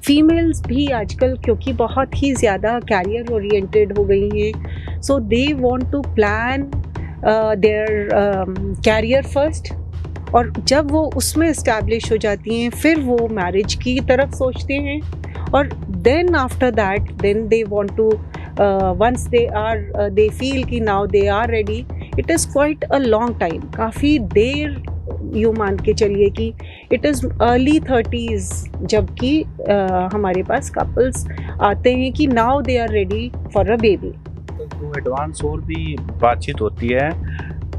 Females भी आजकल क्योंकि बहुत ही ज़्यादा कैरियर ओरिएंटेड हो गई हैं, so they want to plan their career first, और जब वो उसमें इस्टेब्लिश हो जाती हैं फिर वो मैरिज की तरफ सोचते हैं, और then after that then they want to once they feel कि now they are ready, it is quite a long time, काफ़ी देर यूँ मान के चलिए कि इट इज़ अर्ली 30s, जबकि हमारे पास कपल्स आते हैं कि now they are ready for a baby. तो एडवांस और भी बातचीत होती है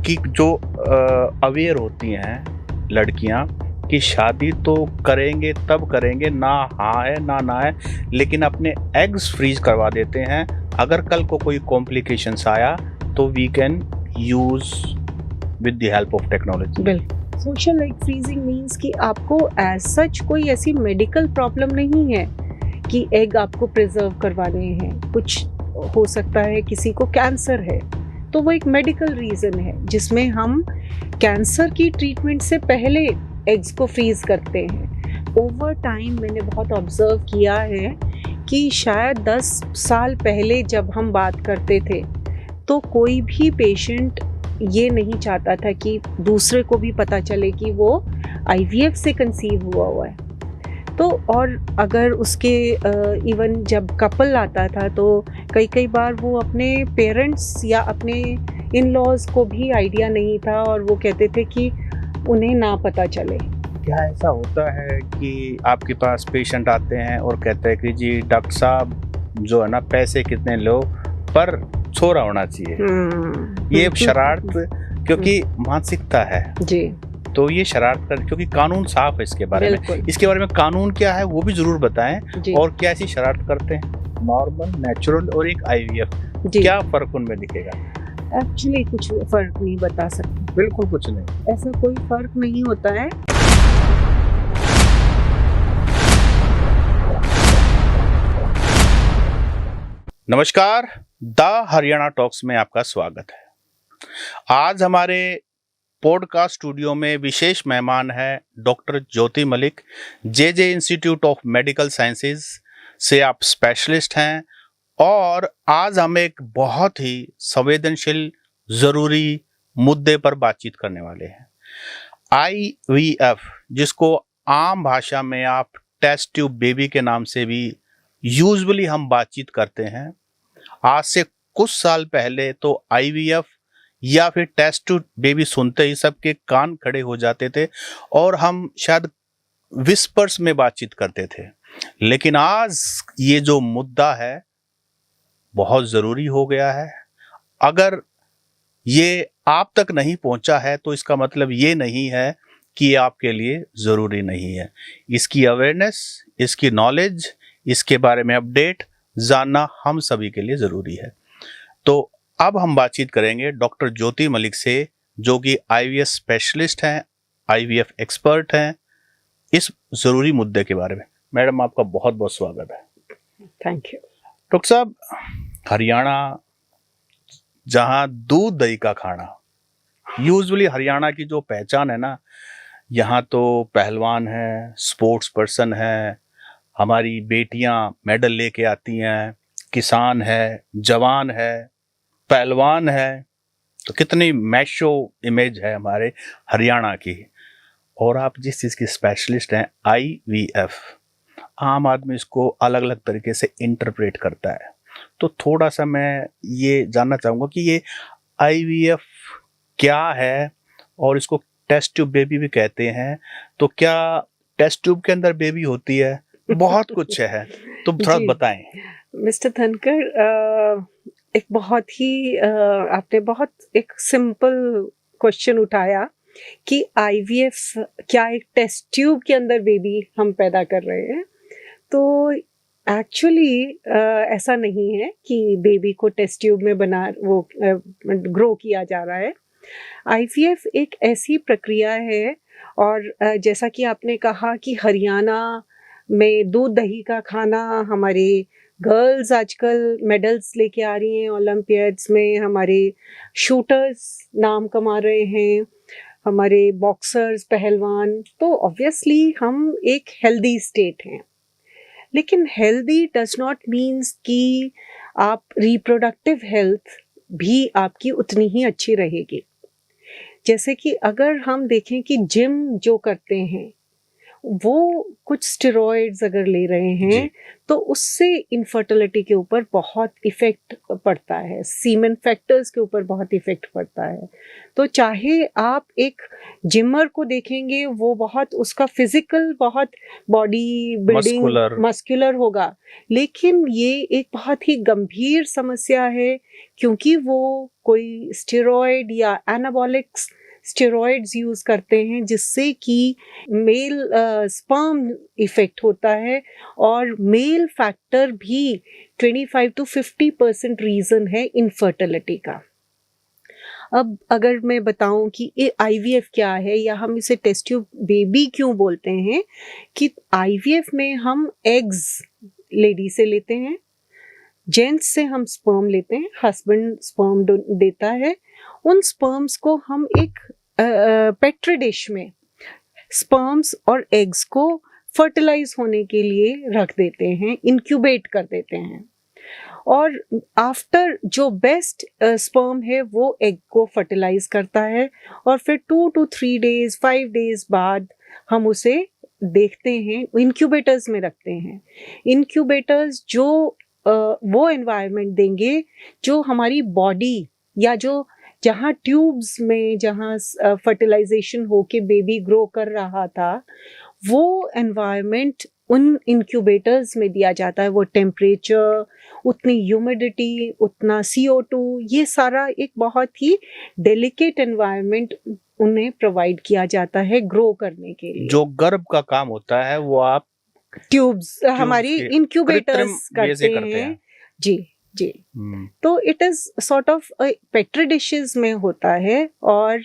कि जो अवेयर होती हैं लड़कियां कि शादी तो करेंगे तब करेंगे, ना हाँ है ना है, लेकिन अपने एग्स फ्रीज करवा देते हैं। अगर कल को कोई कॉम्प्लिकेशंस आया तो we can use with the help of technology. बिल्कुल, सोशल एग फ्रीजिंग मीन्स कि आपको एज सच कोई ऐसी मेडिकल प्रॉब्लम नहीं है कि एग आपको प्रिजर्व करवाने हैं। कुछ हो सकता है किसी को कैंसर है, तो वो एक मेडिकल रीज़न है जिसमें हम कैंसर की ट्रीटमेंट से पहले एग्स को फ्रीज करते हैं। ओवर टाइम मैंने बहुत ऑब्जर्व किया है कि शायद 10 साल पहले जब हम बात करते थे तो कोई भी पेशेंट ये नहीं चाहता था कि दूसरे को भी पता चले कि वो आईवीएफ से कंसीव हुआ है। तो और अगर उसके इवन जब कपल आता था तो कई बार वो अपने पेरेंट्स या अपने इन लॉज को भी आइडिया नहीं था, और वो कहते थे कि उन्हें ना पता चले। क्या ऐसा होता है कि आपके पास पेशेंट आते हैं और कहते हैं कि जी डॉक्टर साहब जो है ना, पैसे कितने लो पर छोरा होना चाहिए। ये शरारत क्योंकि मानसिकता है जी, तो ये शरारत कर, क्योंकि कानून साफ है इसके बारे में। इसके बारे में कानून क्या है वो भी जरूर बताएं, और क्या ऐसी शरारत करते हैं। नॉर्मल, नेचुरल और एक आईवीएफ, क्या फर्क उनमें दिखेगा? एक्चुअली कुछ फर्क नहीं बता सकते, बिल्कुल कुछ नहीं, ऐसा कोई फर्क नहीं होता है। नमस्कार, द हरियाणा टॉक्स में आपका स्वागत है। आज हमारे पॉडकास्ट स्टूडियो में विशेष मेहमान है doctor Jyoti Malik. J institute of medical sciences से आप स्पेशलिस्ट हैं, और आज हम एक बहुत ही संवेदनशील ज़रूरी मुद्दे पर बातचीत करने वाले हैं। आईवीएफ, जिसको आम भाषा में आप टेस्ट ट्यूब बेबी के नाम से भी यूजुअली हम बातचीत करते हैं। आज से कुछ साल पहले तो आईवीएफ या फिर टेस्ट ट्यूब बेबी सुनते ही सबके कान खड़े हो जाते थे और हम शायद विस्पर्स में बातचीत करते थे। लेकिन आज ये जो मुद्दा है बहुत ज़रूरी हो गया है। अगर ये आप तक नहीं पहुंचा है तो इसका मतलब ये नहीं है कि ये आपके लिए ज़रूरी नहीं है। इसकी अवेयरनेस, इसकी नॉलेज, इसके बारे में अपडेट जानना हम सभी के लिए ज़रूरी है। तो अब हम बातचीत करेंगे डॉक्टर ज्योति मलिक से, जो कि आईवीएफ स्पेशलिस्ट हैं, आईवीएफ एक्सपर्ट हैं, इस ज़रूरी मुद्दे के बारे में। मैडम, आपका बहुत बहुत स्वागत है। Thank you. डॉक्टर साहब, हरियाणा जहाँ दूध दही का खाना, यूजुअली हरियाणा की जो पहचान है ना, यहाँ तो पहलवान है, स्पोर्ट्स पर्सन है, हमारी बेटियाँ मेडल लेके आती हैं, किसान है, जवान है, पहलवान है, तो कितनी मैशो इमेज है हमारे हरियाणा की। और आप जिस चीज़ की स्पेशलिस्ट हैं, आईवीएफ, आम आदमी इसको अलग अलग तरीके से इंटरप्रेट करता है। तो थोड़ा सा मैं ये जानना चाहूँगा कि ये आईवीएफ क्या है, और इसको टेस्ट ट्यूब बेबी भी कहते हैं, तो क्या टेस्ट ट्यूब के अंदर बेबी होती है? बहुत कुछ है, तो थोड़ा बताएं। मिस्टर धनकर, एक बहुत ही आपने बहुत एक सिंपल क्वेश्चन उठाया कि आईवीएफ क्या एक टेस्ट ट्यूब के अंदर बेबी हम पैदा कर रहे हैं। तो एक्चुअली ऐसा नहीं है कि बेबी को टेस्ट ट्यूब में ग्रो किया जा रहा है। आईवीएफ एक ऐसी प्रक्रिया है, और जैसा कि आपने कहा कि हरियाणा में दूध दही का खाना, हमारे गर्ल्स आजकल मेडल्स लेके आ रही हैं ओलंपियाड्स में, हमारे शूटर्स नाम कमा रहे हैं, हमारे बॉक्सर्स, पहलवान, तो ऑब्वियसली हम एक हेल्दी स्टेट हैं। लेकिन हेल्दी डज नॉट मीन्स कि आप रिप्रोडक्टिव हेल्थ भी आपकी उतनी ही अच्छी रहेगी। जैसे कि अगर हम देखें कि जिम जो करते हैं वो कुछ स्टेरॉइड्स अगर ले रहे हैं जी। तो उससे इनफर्टिलिटी के ऊपर बहुत इफेक्ट पड़ता है, सीमेन फैक्टर्स के ऊपर बहुत इफेक्ट पड़ता है। तो चाहे आप एक जिमर को देखेंगे वो बहुत उसका फिजिकल बहुत बॉडी बिल्डिंग मस्कुलर। मस्कुलर होगा, लेकिन ये एक बहुत ही गंभीर समस्या है क्योंकि वो कोई स्टेरॉइड या एनाबॉलिक्स स्टेरॉइड्स यूज करते हैं जिससे कि मेल स्पर्म इफेक्ट होता है और मेल फैक्टर भी 25 to 50% रीजन है इनफर्टिलिटी का। अब अगर मैं बताऊं कि ये आईवीएफ क्या है या हम इसे टेस्ट ट्यूब बेबी क्यों बोलते हैं, कि आईवीएफ में हम एग्स लेडी से लेते हैं, जेंट्स से हम स्पर्म लेते हैं, हस्बैंड स्पर्म देता है, उन स्पर्म्स को हम एक पेट्री डिश में स्पर्म्स और एग्स को फर्टिलाइज होने के लिए रख देते हैं, इंक्यूबेट कर देते हैं, और आफ्टर जो बेस्ट स्पर्म है वो एग को फर्टिलाइज करता है और फिर 2 to 3 days 5 days बाद हम उसे देखते हैं, इंक्यूबेटर्स में रखते हैं। इंक्यूबेटर्स जो वो एनवायरनमेंट देंगे जो हमारी बॉडी या जो जहाँ ट्यूब्स में जहाँ फर्टिलाइजेशन होके बेबी ग्रो कर रहा था वो एनवायरनमेंट उन इंक्यूबेटर्स में दिया जाता है। वो टेम्परेचर, उतनी ह्यूमिडिटी, उतना CO2, ये सारा एक बहुत ही डेलिकेट एनवायरनमेंट उन्हें प्रोवाइड किया जाता है ग्रो करने के लिए। जो गर्भ का काम होता है वो आप ट्यूब्स हमारी इंक्यूबेटर्स करते हैं। जी जी। तो it is sort of petri dishes में होता है और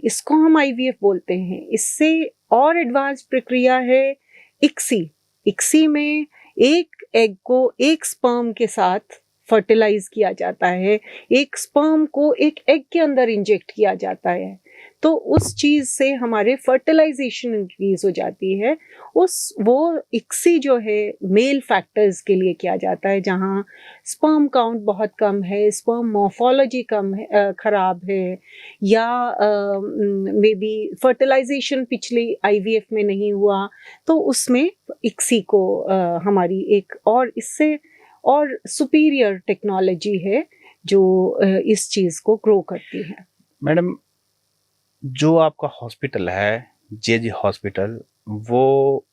इसको हम आईवीएफ बोलते हैं। इससे और एडवांस प्रक्रिया है इक्सी। इक्सी में एक एग को एक स्पर्म के साथ फर्टिलाइज किया जाता है, एक स्पर्म को एक एग के अंदर इंजेक्ट किया जाता है, तो उस चीज से हमारे फर्टिलाइजेशन इंक्रीज हो जाती है। वो इक्सी जो है मेल फैक्टर्स के लिए किया जाता है, जहाँ स्पर्म काउंट बहुत कम है, स्पर्म मॉर्फोलॉजी कम है, खराब है, या मे बी फर्टिलाइजेशन पिछले आईवीएफ में नहीं हुआ, तो उसमें इक्सी को हमारी एक और इससे और सुपीरियर टेक्नोलॉजी है जो इस चीज को ग्रो करती है। मैडम, जो आपका हॉस्पिटल है जेजी हॉस्पिटल, वो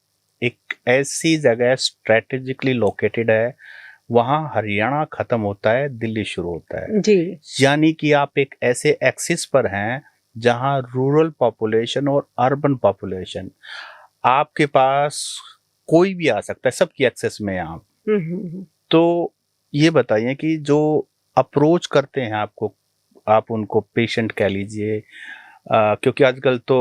एक ऐसी जगह स्ट्रेटेजिकली लोकेटेड है, वहाँ हरियाणा खत्म होता है, दिल्ली शुरू होता है जी। यानी कि आप एक ऐसे एक्सिस पर हैं जहाँ रूरल पॉपुलेशन और अर्बन पॉपुलेशन, आपके पास कोई भी आ सकता है, सबकी एक्सेस में हैं आप। तो ये बताइए कि जो अप्रोच करते हैं आपको, आप उनको पेशेंट कह लीजिए, क्योंकि आजकल तो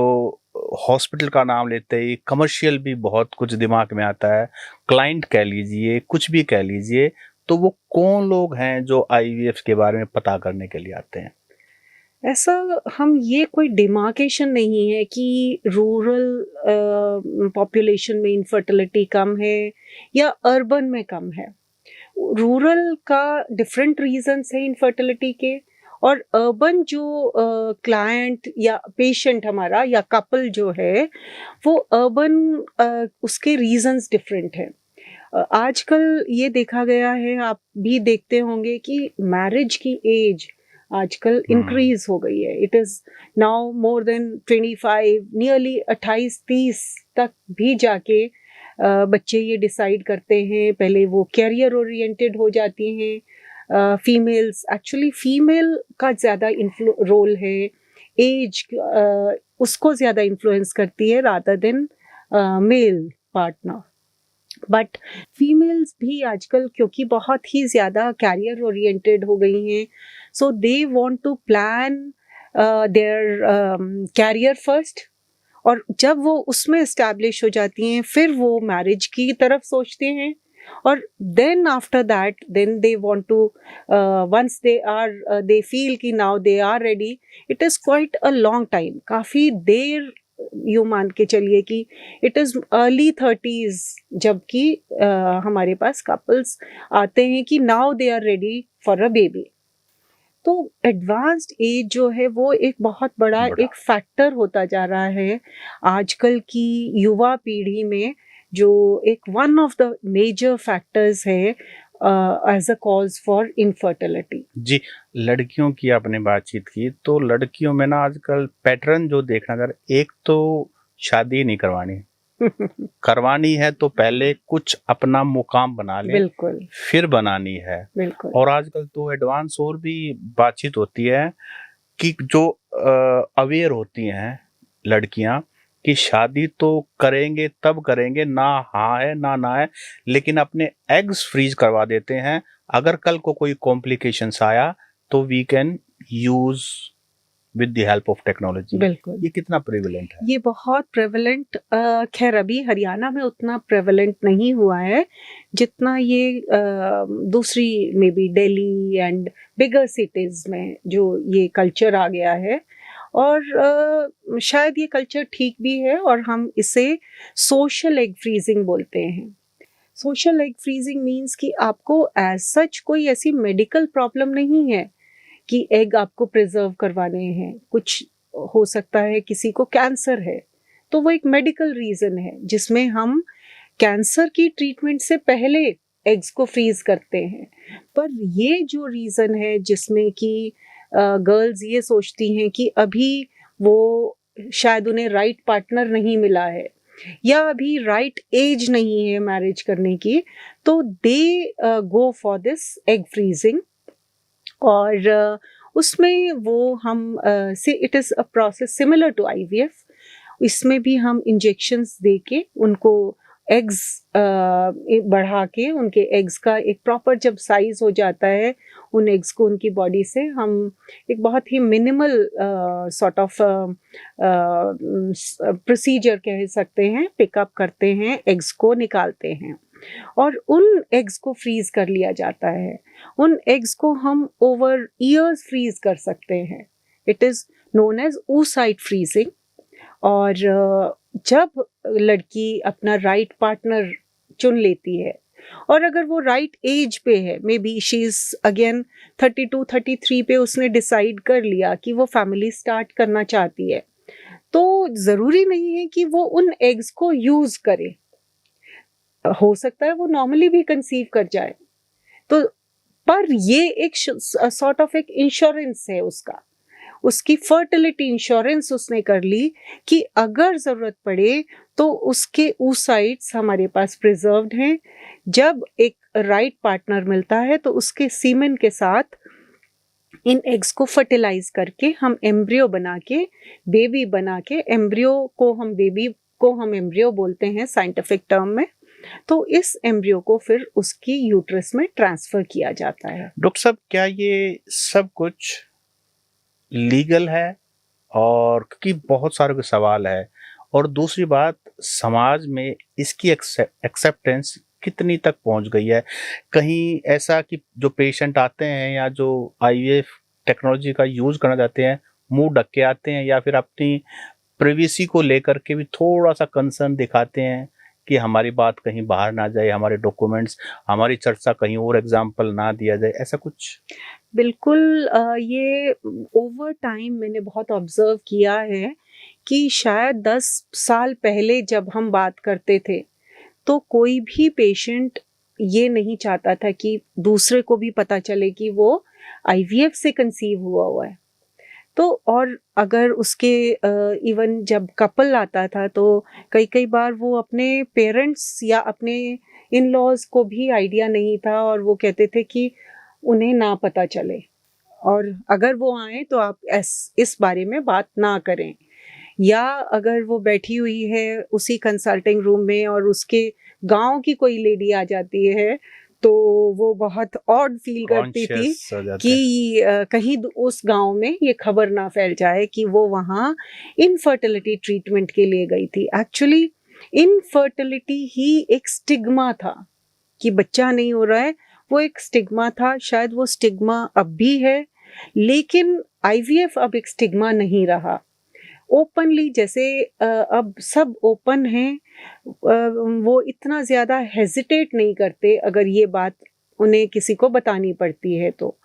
हॉस्पिटल का नाम लेते ही कमर्शियल भी बहुत कुछ दिमाग में आता है, क्लाइंट कह लीजिए, कुछ भी कह लीजिए, तो वो कौन लोग हैं जो आईवीएफ के बारे में पता करने के लिए आते हैं? ऐसा हम ये कोई डिमार्केशन नहीं है कि रूरल पॉपुलेशन में इनफर्टिलिटी कम है या अर्बन में कम है। रूरल का डिफरेंट रीजंस है इनफर्टिलिटी के, और अर्बन जो क्लाइंट या पेशेंट हमारा या कपल जो है वो अर्बन उसके रीजंस डिफरेंट है। आजकल ये देखा गया है, आप भी देखते होंगे कि मैरिज की एज आजकल इंक्रीज हो गई है। It is now more than 25, nearly 28-30 तक भी जाके बच्चे ये डिसाइड करते हैं। पहले वो कैरियर ओरिएंटेड हो जाती हैं। फीमेल्स, एक्चुअली फीमेल का ज़्यादा रोल है, एज उसको ज़्यादा इन्फ्लुएंस करती है rather then male partner. But females भी आजकल क्योंकि बहुत ही ज़्यादा कैरियर ओरिएंटेड हो गई हैं, so they want to plan their career first, और जब वो उसमें एस्टैब्लिश हो जाती हैं फिर वो मैरिज की तरफ सोचते हैं, और then after that then they want to once they feel कि now they are ready, it is quite a long time, काफ़ी देर यूँ मान के चलिए कि इट इज़ अर्ली 30s, जबकि हमारे पास कपल्स आते हैं कि now they are ready for a baby. तो एडवांस्ड एज जो है वो एक बहुत बड़ा एक फैक्टर होता जा रहा है आजकल की युवा पीढ़ी में, जो एक one of the major factors है as a cause for infertility. जी, लड़कियों की आपने बातचीत की, तो लड़कियों में ना आजकल पैटर्न जो देखना अगर एक तो शादी नहीं करवानी करवानी है तो पहले कुछ अपना मुकाम बना ले, बिल्कुल फिर बनानी है। बिल्कुल। और आजकल तो एडवांस और भी बातचीत होती है कि जो अवेयर होती हैं लड़कियां कि शादी तो करेंगे तब करेंगे, ना हाँ है ना है, लेकिन अपने एग्स फ्रीज करवा देते हैं। अगर कल को कोई कॉम्प्लिकेशंस आया तो we can use with the help of technology. बिल्कुल, ये कितना प्रेवलेंट है? ये बहुत प्रेवलेंट, खैर अभी हरियाणा में उतना प्रेवलेंट नहीं हुआ है जितना ये दूसरी may be Delhi and bigger cities में जो ये कल्चर आ गया है। और शायद ये कल्चर ठीक भी है, और हम इसे सोशल एग फ्रीजिंग बोलते हैं। सोशल एग फ्रीजिंग मीन्स कि आपको एज सच कोई ऐसी मेडिकल प्रॉब्लम नहीं है कि एग आपको प्रिजर्व करवाने हैं। कुछ हो सकता है किसी को कैंसर है, तो वो एक मेडिकल रीजन है जिसमें हम कैंसर की ट्रीटमेंट से पहले एग्स को फ्रीज करते हैं। पर ये जो रीजन है जिसमें कि गर्ल्स ये सोचती हैं कि अभी वो शायद उन्हें राइट पार्टनर नहीं मिला है या अभी राइट एज नहीं है मैरिज करने की, तो they go for this egg freezing. और उसमें वो हम से it is a process similar to IVF. इसमें भी हम इंजेक्शंस दे के उनको एग्स बढ़ा के उनके एग्स का एक प्रॉपर जब साइज हो जाता है, उन एग्स को उनकी बॉडी से हम एक बहुत ही मिनिमल सॉर्ट ऑफ प्रोसीजर कह सकते हैं, पिकअप करते हैं, एग्स को निकालते हैं और उन एग्स को फ्रीज कर लिया जाता है। उन एग्स को हम ओवर ईयर्स फ्रीज कर सकते हैं। It is known as oocyte freezing. और जब लड़की अपना राइट पार्टनर चुन लेती है और अगर वो राइट एज पे है, may be she is again 32-33 पे उसने डिसाइड कर लिया कि वो फैमिली स्टार्ट करना चाहती है, तो जरूरी नहीं है कि वो उन एग्स को यूज करे। हो सकता है वो नॉर्मली भी कंसीव कर जाए, तो पर ये एक सॉर्ट ऑफ एक इंश्योरेंस है उसका, उसकी फर्टिलिटी इंश्योरेंस उसने कर ली कि अगर जरूरत पड़े तो उसके oocytes हमारे पास प्रिजर्व्ड हैं। जब एक राइट पार्टनर मिलता है तो उसके सीमेन के साथ इन एग्स को फर्टिलाइज करके हम एम्ब्रियो बना के, बेबी बना के, एम्ब्रियो को हम बेबी को हम एम्ब्रियो बोलते हैं साइंटिफिक टर्म में, तो इस एम्ब्रियो को फिर उसकी यूट्रस में ट्रांसफर किया जाता है। डॉक्टर साहब, क्या ये सब कुछ लीगल है? और क्योंकि बहुत सारे के सवाल है, और दूसरी बात समाज में इसकी एक्सेप्टेंस कितनी तक पहुंच गई है? कहीं ऐसा कि जो पेशेंट आते हैं या जो आईवीएफ टेक्नोलॉजी का यूज करना चाहते हैं मुंह ढक के आते हैं, या फिर अपनी प्रिवेसी को लेकर के भी थोड़ा सा कंसर्न दिखाते हैं कि हमारी बात कहीं बाहर ना जाए, हमारे डॉक्यूमेंट्स, हमारी चर्चा कहीं और एग्जाम्पल ना दिया जाए, ऐसा कुछ? बिल्कुल, ये ओवर टाइम मैंने बहुत ऑब्जर्व किया है कि शायद 10 साल पहले जब हम बात करते थे तो कोई भी पेशेंट ये नहीं चाहता था कि दूसरे को भी पता चले कि वो आईवीएफ से कंसीव हुआ है। तो और अगर उसके इवन जब कपल आता था तो कई बार वो अपने पेरेंट्स या अपने इन लॉज को भी आइडिया नहीं था और वो कहते थे कि उन्हें ना पता चले, और अगर वो आए तो आप इस बारे में बात ना करें। या अगर वो बैठी हुई है उसी कंसल्टिंग रूम में और उसके गांव की कोई लेडी आ जाती है तो वो बहुत ऑड फील करती थी कि कहीं उस गांव में ये खबर ना फैल जाए कि वो वहाँ इनफर्टिलिटी ट्रीटमेंट के लिए गई थी। एक्चुअली इनफर्टिलिटी ही एक स्टिग्मा था कि बच्चा नहीं हो रहा है, वो एक स्टिग्मा था। शायद वो स्टिग्मा अब भी है, लेकिन आईवीएफ अब एक स्टिग्मा नहीं रहा। ओपनली, जैसे अब सब ओपन हैं, वो इतना ज़्यादा हेजिटेट नहीं करते अगर ये बात उन्हें किसी को बतानी पड़ती है तो।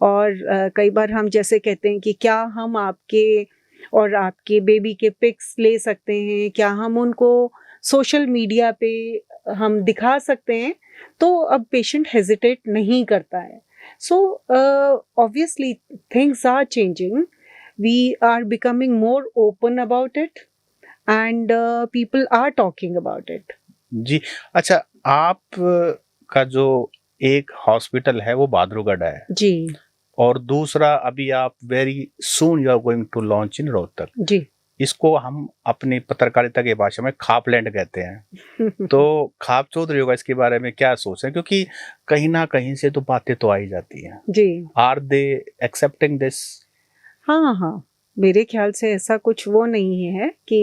और कई बार हम जैसे कहते हैं कि क्या हम आपके और आपके बेबी के पिक्स ले सकते हैं, क्या हम उनको सोशल मीडिया पे हम दिखा सकते हैं, तो अब पेशेंट हेजिटेट नहीं करता है। So obviously things are changing, we are becoming more open about it, and people are talking about it. जी। अच्छा, आप का जो एक हॉस्पिटल है वो बादरूगढ़ है जी और दूसरा अभी आप very soon you are going to launch in Rohtak. जी। इसको हम अपनी पत्रकारिता की भाषा में खापलैंड कहते हैं। तो खाप चौधरी होगा, इसके बारे में क्या सोच है, क्योंकि कहीं ना कहीं से तो बातें तो आ ही जाती हैं। जी। Are they accepting this? हाँ हाँ, मेरे ख्याल से ऐसा कुछ वो नहीं है कि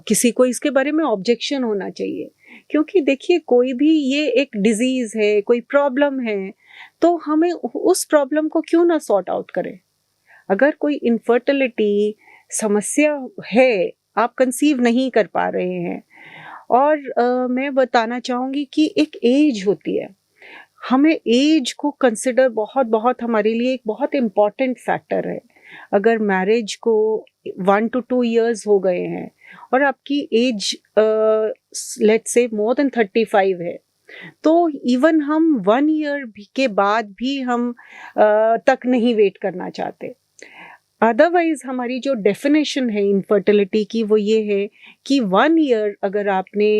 किसी को इसके बारे में ऑब्जेक्शन होना चाहिए, क्योंकि देखिए कोई भी ये एक डिजीज है, कोई प्रॉब्लम है, तो हमें उस प्रॉब्लम को क्यों ना सॉर्ट आउट करें। अगर कोई इनफर्टिलिटी समस्या है, आप कंसीव नहीं कर पा रहे हैं, और मैं बताना चाहूँगी कि एक एज होती है, हमें एज को कंसिडर बहुत बहुत हमारे लिए एक बहुत इम्पॉर्टेंट फैक्टर है। अगर मैरिज को 1 to 2 years हो गए हैं और आपकी as let's say more than 35 है, तो इवन हम 1 year के बाद भी हम तक नहीं वेट करना चाहते। अदरवाइज हमारी जो डेफिनेशन है इनफर्टिलिटी की वो ये है कि 1 year अगर आपने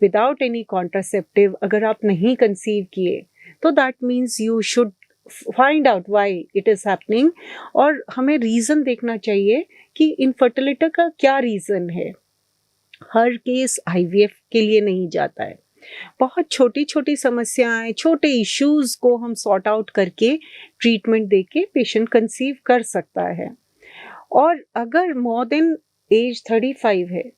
विदाउट एनी कॉन्ट्रासेप्टिव अगर आप नहीं कंसीव किए, तो that means you should find out why it is happening, और हमें रीजन देखना चाहिए कि इनफर्टिलिटी का क्या रीजन है। हर केस आईवीएफ के लिए नहीं जाता है, बहुत छोटी छोटी समस्याएं, छोटे इश्यूज को हम सॉर्ट आउट करके ट्रीटमेंट देके पेशेंट कंसीव कर सकता है। और अगर मोर देन एज 35 है,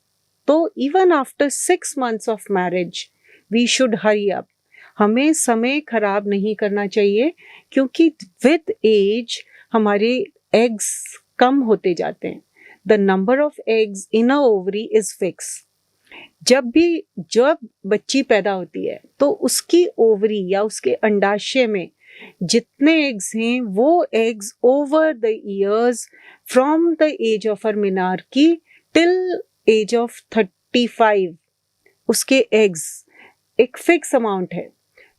तो even after 6 months of marriage we should hurry up. हमें समय खराब नहीं करना चाहिए, क्योंकि विद एज हमारे एग्स कम होते जाते हैं। The number of eggs in a ovary is fix. जब बच्ची पैदा होती है तो उसकी ओवरी या उसके अंडाशय में जितने एग्स हैं, वो eggs over the years from the age of her menarche till age of 35, उसके एग्स एक फिक्स अमाउंट है।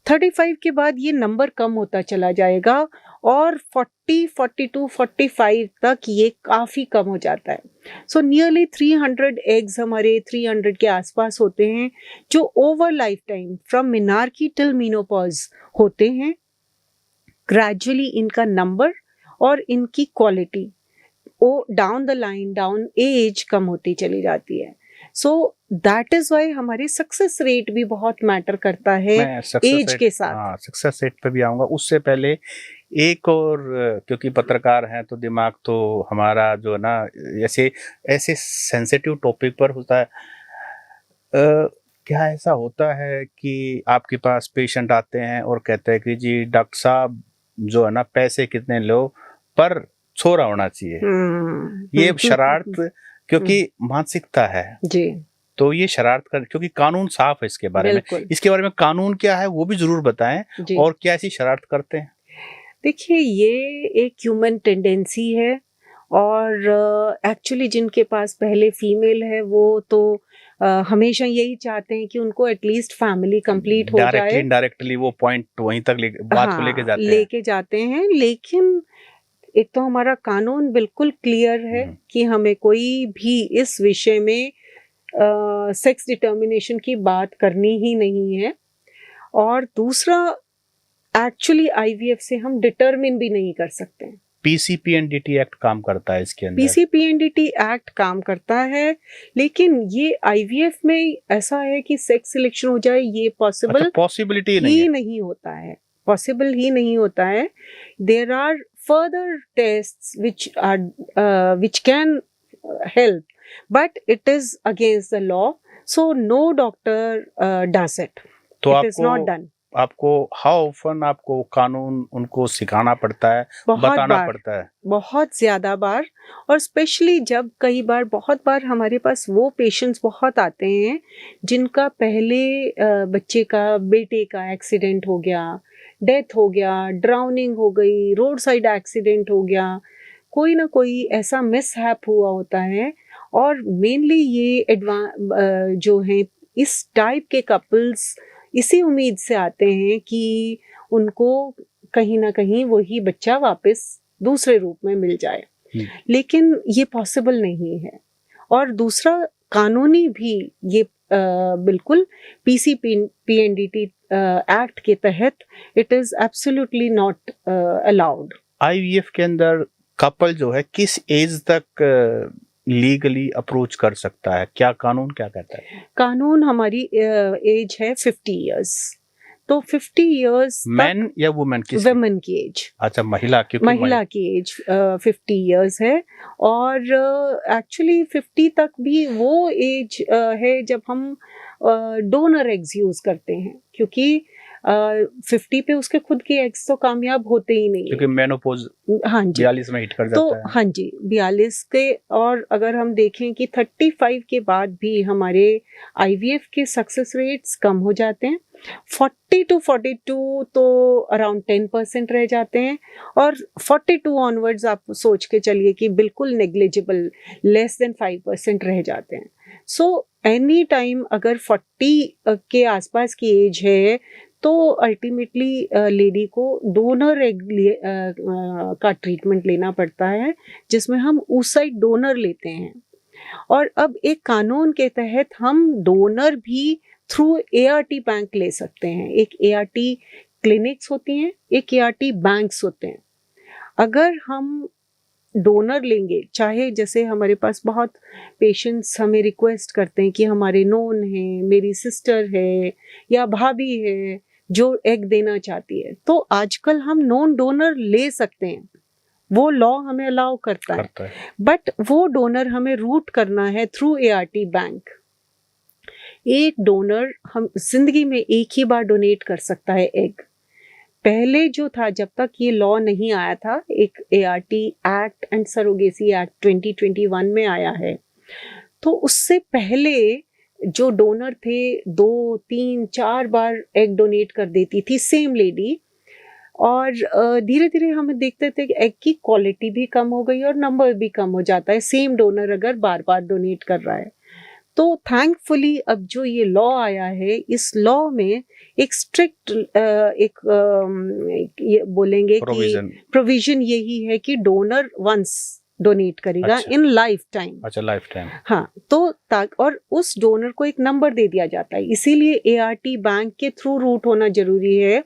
35 के बाद ये नंबर कम होता चला जाएगा और 40, 42, 45 तक ये काफ़ी कम हो जाता है। सो नियरली 300 एग्स हमारे 300 के आसपास होते हैं, जो over lifetime from menarche till menopause होते हैं। ग्रेजुअली इनका नंबर और इनकी quality down the line, down age कम होती चली जाती है। सो दैट इज वाई हमारी सक्सेस रेट भी बहुत मैटर करता है एज के साथ। हाँ, सक्सेस रेट पे भी आऊंगा। उससे पहले एक और, क्योंकि पत्रकार हैं तो दिमाग तो हमारा जो है ना ऐसे ऐसे सेंसिटिव टॉपिक पर होता है। क्या ऐसा होता है कि आपके पास पेशेंट आते हैं और कहते हैं कि जी डॉक्टर साहब जो है ना पैसे कितने लो पर छोरा होना चाहिए। ये शरारत, क्योंकि मानसिकता है जी, तो ये शरारत कर, क्योंकि कानून साफ है इसके बारे में। इसके बारे में कानून क्या है वो भी जरूर बताएं, और क्या ऐसी शरारत करते हैं। देखिए ये एक ह्यूमन टेंडेंसी है, और एक्चुअली जिनके पास पहले फीमेल है वो तो हमेशा यही चाहते हैं कि उनको एटलीस्ट फैमिली कंप्लीट हो जाए। इनडायरेक्टली वो पॉइंट वहीं तक बात को लेके जाते हैं। लेकिन एक तो हमारा कानून बिल्कुल क्लियर है कि हमें कोई भी इस विषय में सेक्स डिटर्मिनेशन की बात करनी ही नहीं है। और दूसरा, एक्चुअली आईवीएफ से हम डिटर्मिन भी नहीं कर सकते हैं। पीसीपीएनडीटी एक्ट काम करता है इसके अंदर। पीसीपीएनडीटी एक्ट काम करता है, लेकिन ये आईवीएफ में ऐसा है कि सेक्स सिलेक्शन हो जाए ये पॉसिबिलिटी नहीं होता है, पॉसिबल ही नहीं होता है। There are further tests which can help, but it is against the law, so no doctor does it. तो it is not done. आपको हाउ ऑफन आपको कानून उनको सिखाना पड़ता है, बताना पड़ता है? बहुत ज़्यादा बार, और स्पेशली जब कई बार बहुत बार हमारे पास वो पेशेंट्स बहुत आते हैं जिनका पहले बच्चे का, बेटे का एक्सीडेंट हो गया, डेथ हो गया, ड्राउनिंग हो गई, रोड साइड एक्सीडेंट हो गया, कोई ना कोई ऐसा मिसहैप हुआ होता है। और मेनली ये जो हैं इस टाइप के कपल्स इसी उम्मीद से आते हैं कि उनको कहीं ना कहीं वही बच्चा वापस दूसरे रूप में मिल जाए, लेकिन ये पॉसिबल नहीं है। और दूसरा, कानूनी भी ये बिल्कुल PCPNDT एक्ट के तहत it is absolutely not allowed. IVF के अंदर कपल जो है किस एज तक लीगली अप्रोच कर सकता है? क्या कानून क्या कहता है? कानून हमारी एज है 50 इयर्स, तो 50 इयर्स मैन या वुमेन की? वुमेन की एज। अच्छा, महिला की एज 50 इयर्स है। और एक्चुअली 50 तक भी वो एज है जब हम डोनर एग्स यूज करते हैं, क्योंकि 50 पे उसके खुद के एग्स तो कामयाब होते ही नहीं, क्योंकि मेनोपॉज हाँ जी 42 में हिट कर जाता है। हाँ जी 42 के। और अगर हम देखें कि 35 के बाद भी हमारे IVF के सक्सेस रेट्स कम हो जाते हैं, 40 to 42 तो अराउंड 10% रह जाते हैं, और 42 ऑनवर्ड्स आप सोच के चलिए कि बिल्कुल नेग्लिजिबल, लेस देन 5% रह जाते हैं। सो एनी टाइम अगर 40 के आसपास की एज है तो अल्टीमेटली लेडी को डोनर एग का ट्रीटमेंट लेना पड़ता है, जिसमें हम oocyte डोनर लेते हैं। और अब एक कानून के तहत हम डोनर भी थ्रू ART बैंक ले सकते हैं। एक ART क्लिनिक्स होती हैं, एक ART बैंक्स होते हैं। अगर हम डोनर लेंगे, चाहे जैसे हमारे पास बहुत पेशेंट्स हमें रिक्वेस्ट करते हैं कि हमारे नोन है, मेरी सिस्टर है या भाभी है जो एग देना चाहती है, तो आजकल हम नॉन डोनर ले सकते हैं, वो लॉ हमें अलाउ करता है। बट वो डोनर हमें रूट करना है थ्रू ART बैंक। एक डोनर हम जिंदगी में एक ही बार डोनेट कर सकता है एग। पहले जो था, जब तक ये लॉ नहीं आया था, एक ART act and surrogacy act 2021 में आया है, तो उससे पहले जो डोनर थे 2, 3, 4 बार एग डोनेट कर देती थी सेम लेडी, और धीरे धीरे हमें देखते थे कि एग की क्वालिटी भी कम हो गई और नंबर भी कम हो जाता है सेम डोनर अगर बार बार डोनेट कर रहा है। तो थैंकफुली अब जो ये लॉ आया है, इस लॉ में एक स्ट्रिक्ट ये बोलेंगे कि प्रोविजन यही है कि डोनर वंस डोनेट करेगा इन लाइफ टाइम। अच्छा, लाइफ टाइम। हाँ, तो और उस डोनर को एक नंबर दे दिया जाता है, इसीलिए ART बैंक के थ्रू रूट होना जरूरी है,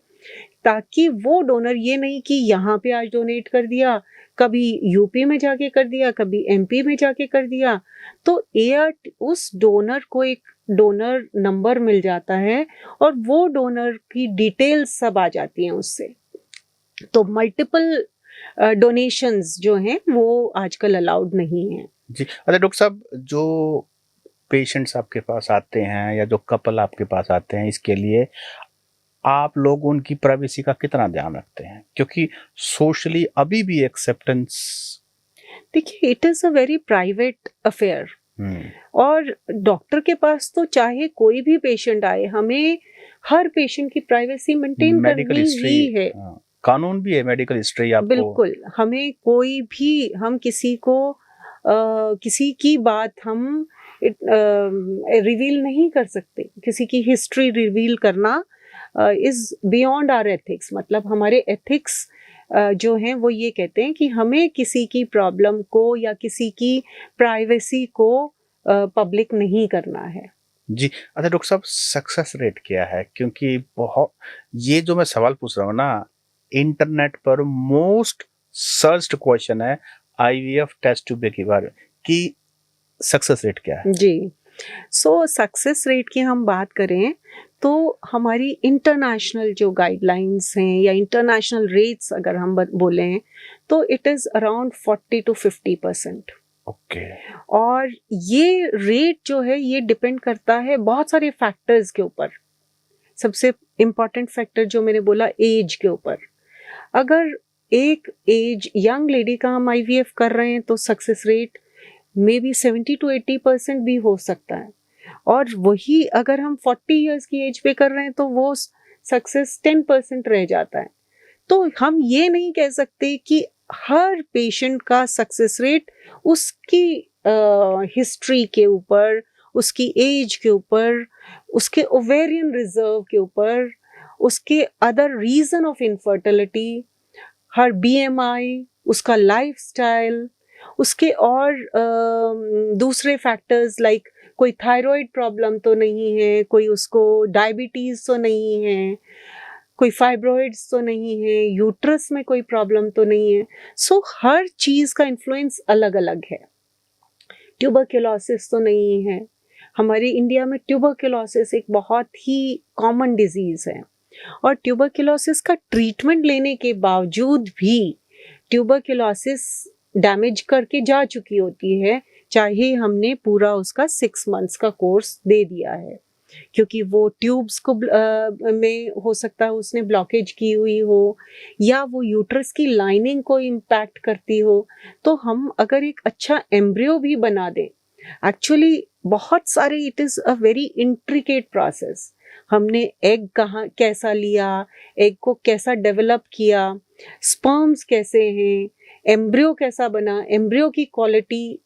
ताकि वो डोनर ये नहीं कि यहाँ पे आज डोनेट कर दिया, कभी UP में जाके कर दिया, कभी MP में जाके कर दिया, तो ART उस डोनर को एक डोनर नंबर मिल जाता है और वो डोनर की डिटेल्स सब आ जाती हैं उससे। तो मल्टीपल डोनेशंस जो हैं वो आजकल अलाउड नहीं है जी। अच्छा डॉक्टर साहब, जो पेशेंट्स आपके पास आते हैं या जो कपल आपके पास आते हैं, इसके लिए आप लोग उनकी प्राइवेसी का कितना ध्यान रखते हैं? क्योंकि सोशली अभी भी एक्सेप्टेंस, देखिए it is a very private affair, और डॉक्टर के पास तो चाहे कोई भी पेशेंट आए, हमें हर पेशेंट की प्राइवेसी मेंटेन करनी ही है। कानून भी है मेडिकल हिस्ट्री आपको। बिल्कुल, हमें कोई भी, हम किसी को किसी की बात हम रिवील नहीं कर सकते, किसी की हिस्ट्री रिवील करना इज बियॉन्ड आवर एथिक्स। मतलब हमारे एथिक्स जो हैं वो ये कहते हैं कि हमें किसी की प्रॉब्लम को या किसी की प्राइवेसी को पब्लिक नहीं करना है। जी। अच्छा डॉक्टर साहब, सक्सेस रेट क्या है? क्योंकि बहुत, ये जो मैं सवाल पूछ रहा हूँ ना, इंटरनेट पर मोस्ट सर्च्ड क्वेश्चन है IVF टेस्ट ट्यूब के बारे में, कि सक्सेस रेट क्या है? जी, सो सक्सेस रेट की हम बात करें तो हमारी इंटरनेशनल जो गाइडलाइंस हैं या इंटरनेशनल रेट्स अगर हम बोलें तो it is around 40 to 50%। Okay. और ये रेट जो है ये डिपेंड करता है बहुत सारे फैक्टर्स के ऊपर। सबसे इम्पॉर्टेंट फैक्टर जो मैंने बोला एज के ऊपर, अगर एक एज यंग लेडी का हम IVF कर रहे हैं तो success rate may be 70 to 80% भी हो सकता है, और वही अगर हम 40 इयर्स की एज पे कर रहे हैं तो वो सक्सेस 10% रह जाता है। तो हम ये नहीं कह सकते कि हर पेशेंट का सक्सेस रेट उसकी हिस्ट्री के ऊपर, उसकी एज के ऊपर, उसके ओवेरियन रिजर्व के ऊपर, उसके other reason of infertility, her BMI, उसका लाइफस्टाइल, उसके और दूसरे फैक्टर्स लाइक कोई थायराइड प्रॉब्लम तो नहीं है, कोई उसको डायबिटीज तो नहीं है, कोई फाइब्रॉइड्स तो नहीं है, यूट्रस में कोई प्रॉब्लम तो नहीं है। सो हर चीज का इन्फ्लुएंस अलग अलग है। ट्यूबरक्लोसिस तो नहीं है, हमारे इंडिया में ट्यूबरक्लोसिस एक बहुत ही कॉमन डिजीज है, और ट्यूबरक्लोसिस का ट्रीटमेंट लेने के बावजूद भी ट्यूबरक्लोसिस डैमेज करके जा चुकी होती है, चाहे हमने पूरा उसका 6 मंथ्स का कोर्स दे दिया है, क्योंकि वो ट्यूब्स को में हो सकता है उसने ब्लॉकेज की हुई हो, या वो यूट्रस की लाइनिंग को इम्पैक्ट करती हो। तो हम अगर एक अच्छा एम्ब्रियो भी बना दें, एक्चुअली बहुत सारे, it is a very intricate process. हमने एग कहाँ कैसा लिया, एग को कैसा डेवलप किया, स्पर्म्स कैसे हैं, एम्ब्रियो कैसा बना, एम्ब्रियो की क्वालिटी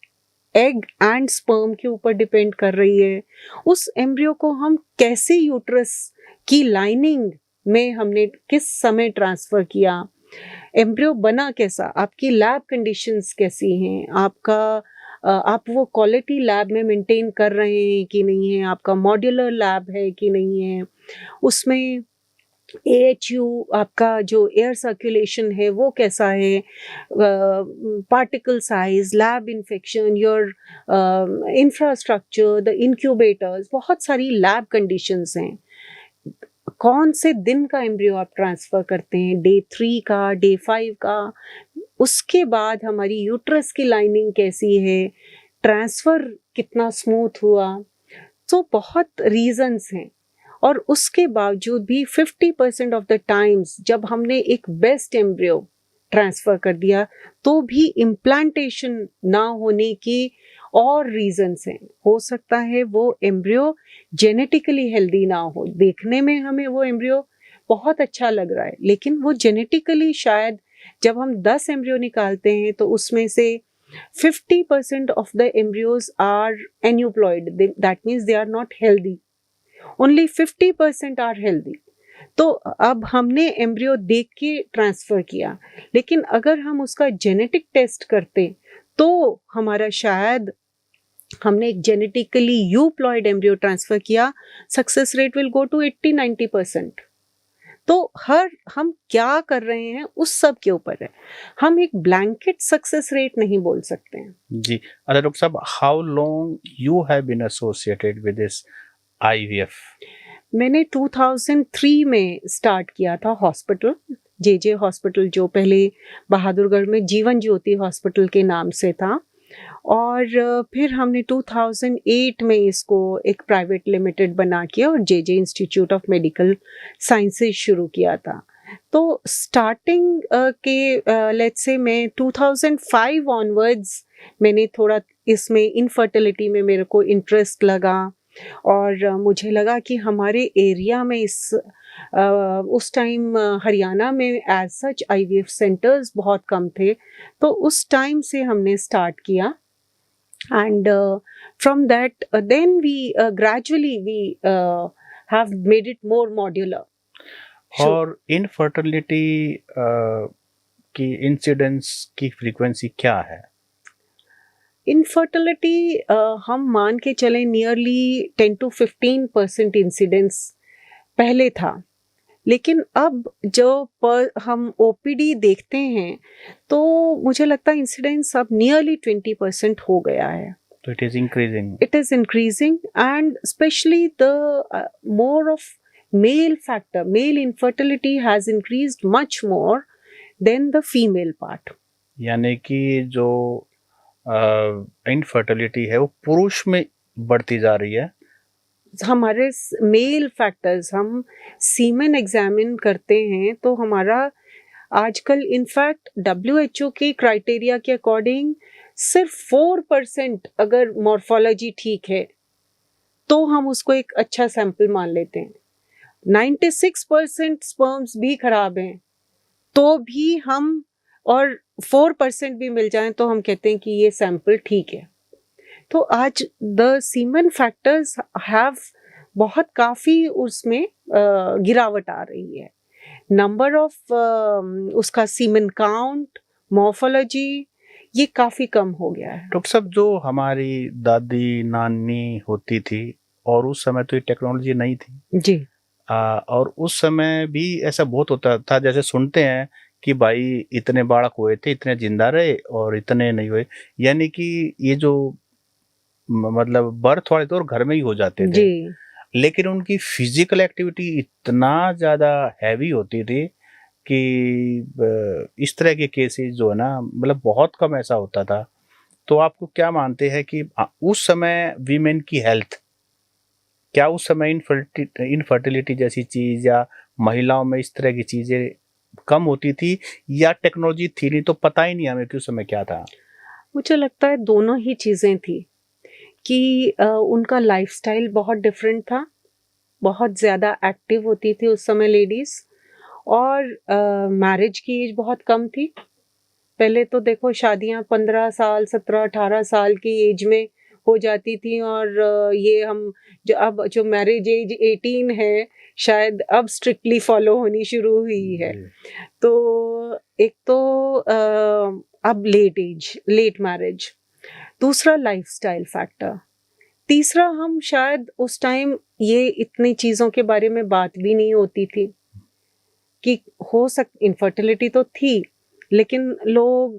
एग एंड स्पर्म के ऊपर डिपेंड कर रही है। उस एम्ब्रियो को हम कैसे यूट्रस की लाइनिंग में हमने किस समय ट्रांसफर किया, एम्ब्रियो बना कैसा, आपकी लैब कंडीशंस कैसी हैं, आप वो क्वालिटी लैब में मेंटेन कर रहे हैं कि नहीं है, आपका मॉड्यूलर लैब है कि नहीं है, उसमें AHU आपका जो एयर सर्कुलेशन है वो कैसा है, particle size, lab infection, your infrastructure, the incubators, बहुत सारी लैब कंडीशंस हैं। कौन से दिन का एम्ब्रियो आप ट्रांसफ़र करते हैं, डे 3 का, डे 5 का, उसके बाद हमारी यूट्रस की लाइनिंग कैसी है, ट्रांसफ़र कितना स्मूथ हुआ, तो बहुत रीजंस हैं। और उसके बावजूद भी 50% ऑफ द टाइम्स जब हमने एक बेस्ट एम्ब्रियो ट्रांसफ़र कर दिया तो भी इम्प्लांटेशन ना होने की और रीजंस हैं। हो सकता है वो एम्ब्रियो जेनेटिकली हेल्दी ना हो, देखने में हमें वो एम्ब्रियो बहुत अच्छा लग रहा है, लेकिन वो जेनेटिकली शायद जब हम 10 एम्ब्रियो निकालते हैं तो उसमें से 50% of the embryos are aneuploid. That means they are not healthy. Only 50% are healthy. तो अब हमने एम्ब्रियो देख के ट्रांसफर किया, लेकिन अगर हम उसका जेनेटिक टेस्ट करते तो हमारा शायद हमने एक जेनेटिकली यूप्लॉइड एम्ब्रियो ट्रांसफर किया, success rate will go to 80-90%। तो हम क्या कर रहे हैं उस सब के ऊपर है, हम एक ब्लैंकेट सक्सेस रेट नहीं बोल सकते हैं। जी, अच्छा डॉक्टर साहब, how long you have been associated with this IVF? मैंने 2003 में स्टार्ट किया था हॉस्पिटल, JJ हॉस्पिटल, जो पहले बहादुरगढ़ में जीवन ज्योति हॉस्पिटल के नाम से था, और फिर हमने 2008 में इसको एक प्राइवेट लिमिटेड बना किया और JJ institute of medical sciences शुरू किया था। तो स्टार्टिंग के लेट्स से मैं 2005 ऑनवर्ड्स मैंने थोड़ा इसमें इनफर्टिलिटी में मेरे को इंटरेस्ट लगा, और मुझे लगा कि हमारे एरिया में उस टाइम हरियाणा में एज सच IVF सेंटर्स बहुत कम थे, तो उस टाइम से हमने स्टार्ट किया, and from that then we gradually we have made it more modular. और इनफर्टिलिटी की इंसिडेंस की फ्रीक्वेंसी क्या है? इनफर्टिलिटी हम मान के चले नियरली 10 to 15% इंसिडेंस पहले था, लेकिन अब जो हम OPD देखते हैं तो मुझे लगता है इंसिडेंस अब नियरली 20% हो गया है। So it is increasing. It is increasing, and especially the more of male factor, male infertility has increased much more than the female part. यानी कि जो इनफर्टिलिटी है वो पुरुष में बढ़ती जा रही है, हमारे मेल फैक्टर्स, हम सीमेन एग्जामिन करते हैं तो हमारा आजकल इनफैक्ट WHO के क्राइटेरिया के अकॉर्डिंग सिर्फ 4% अगर मॉर्फोलॉजी ठीक है तो हम उसको एक अच्छा सैंपल मान लेते हैं। 96% स्पर्म्स भी खराब हैं तो भी हम, और 4% भी मिल जाएं तो हम कहते हैं कि ये सैंपल ठीक है। तो आज द सीमन फैक्टर्स हैव बहुत काफ़ी उसमें गिरावट आ रही है। नंबर ऑफ उसका सीमन काउंट, मॉर्फोलॉजी, ये काफ़ी कम हो गया है। डॉक्टर साहब, जो हमारी दादी नानी होती थी और उस समय तो ये टेक्नोलॉजी नहीं थी जी, और उस समय भी ऐसा बहुत होता था, जैसे सुनते हैं कि भाई इतने बालक हुए थे, इतने जिंदा रहे और इतने नहीं हुए, यानी कि ये जो मतलब बर्थ वाले तो और घर में ही हो जाते थे जी, लेकिन उनकी फिजिकल एक्टिविटी इतना ज़्यादा हैवी होती थी कि इस तरह के केसेस जो है ना, मतलब बहुत कम ऐसा होता था। तो आपको क्या मानते हैं कि उस समय वीमेन की हेल्थ, क्या उस समय इनफर्टिलिटी जैसी चीज़ या महिलाओं में इस तरह की चीज़ें कम होती थी, या टेक्नोलॉजी थी नहीं तो पता ही नहीं हमें कि उस समय क्या था? मुझे लगता है दोनों ही चीज़ें थी कि उनका लाइफस्टाइल बहुत डिफरेंट था, बहुत ज़्यादा एक्टिव होती थी उस समय लेडीज़, और मैरिज की एज बहुत कम थी। पहले तो देखो शादियां 15 साल, 17, 18 साल की एज में हो जाती थी, और ये हम जो मैरिज एज 18 है, शायद अब स्ट्रिक्टली फॉलो होनी शुरू हुई है। तो एक तो अब लेट मैरिज, दूसरा लाइफस्टाइल फैक्टर, तीसरा हम शायद उस टाइम ये इतनी चीज़ों के बारे में बात भी नहीं होती थी कि इनफर्टिलिटी तो थी, लेकिन लोग